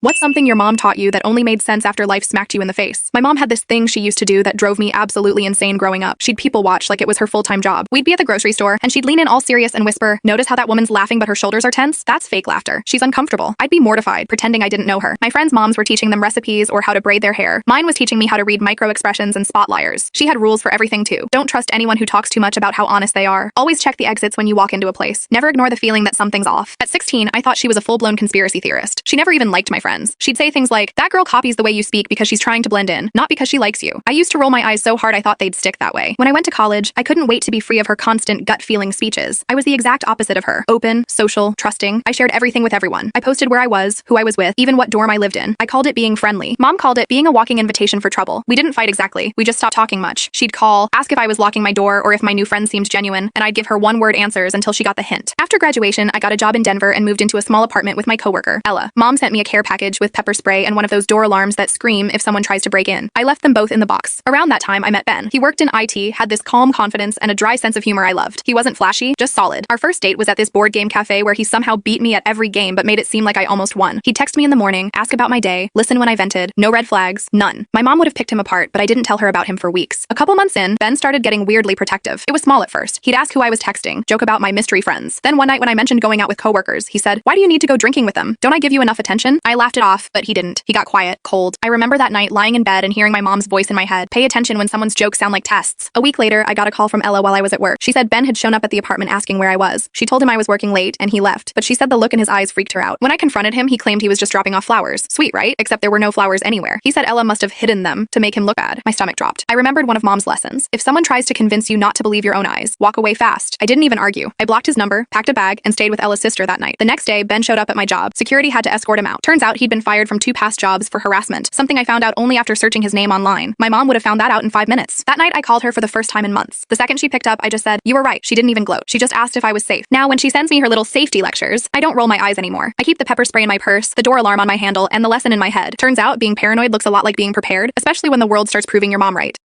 What's something your mom taught you that only made sense after life smacked you in the face? My mom had this thing she used to do that drove me absolutely insane growing up. She'd people watch like it was her full-time job. We'd be at the grocery store, and she'd lean in all serious and whisper, "Notice how that woman's laughing but her shoulders are tense? That's fake laughter. She's uncomfortable." I'd be mortified, pretending I didn't know her. My friends' moms were teaching them recipes or how to braid their hair. Mine was teaching me how to read micro-expressions and spot liars. She had rules for everything too. Don't trust anyone who talks too much about how honest they are. Always check the exits when you walk into a place. Never ignore the feeling that something's off. At 16, I thought she was a full-blown conspiracy theorist. She never even liked my friends. She'd say things like, "That girl copies the way you speak because she's trying to blend in, not because she likes you." I used to roll my eyes so hard I thought they'd stick that way. When I went to college, I couldn't wait to be free of her constant gut-feeling speeches. I was the exact opposite of her. Open, social, trusting. I shared everything with everyone. I posted where I was, who I was with, even what dorm I lived in. I called it being friendly. Mom called it being a walking invitation for trouble. We didn't fight exactly. We just stopped talking much. She'd call, ask if I was locking my door or if my new friend seemed genuine, and I'd give her one-word answers until she got the hint. After graduation, I got a job in Denver and moved into a small apartment with my coworker, Ella. Mom sent me a care package with pepper spray and one of those door alarms that scream if someone tries to break in. I left them both in the box. Around that time, I met Ben. He worked in IT, had this calm confidence and a dry sense of humor I loved. He wasn't flashy, just solid. Our first date was at this board game cafe where he somehow beat me at every game but made it seem like I almost won. He'd text me in the morning, ask about my day, listen when I vented. No red flags, none. My mom would have picked him apart, but I didn't tell her about him for weeks. A couple months in, Ben started getting weirdly protective. It was small at first. He'd ask who I was texting, joke about my mystery friends. Then one night when I mentioned going out with coworkers, he said, "Why do you need to go drinking with them? Don't I give you enough attention?" I laughed it off, but he didn't. He got quiet, cold. I remember that night lying in bed and hearing my mom's voice in my head. Pay attention when someone's jokes sound like tests. A week later, I got a call from Ella while I was at work. She said Ben had shown up at the apartment asking where I was. She told him I was working late, and he left, but she said the look in his eyes freaked her out. When I confronted him, he claimed he was just dropping off flowers. Sweet, right? Except there were no flowers anywhere. He said Ella must have hidden them to make him look bad. My stomach dropped. I remembered one of Mom's lessons. If someone tries to convince you not to believe your own eyes, walk away fast. I didn't even argue. I blocked his number, packed a bag, and stayed with Ella's sister that night. The next day, Ben showed up at my job. Security had to escort him out. Turns out he'd been fired from 2 past jobs for harassment, something I found out only after searching his name online. My mom would have found that out in 5 minutes. That night, I called her for the first time in months. The second she picked up, I just said, "You were right." She didn't even gloat. She just asked if I was safe. Now, when she sends me her little safety lectures, I don't roll my eyes anymore. I keep the pepper spray in my purse, the door alarm on my handle, and the lesson in my head. Turns out, being paranoid looks a lot like being prepared, especially when the world starts proving your mom right.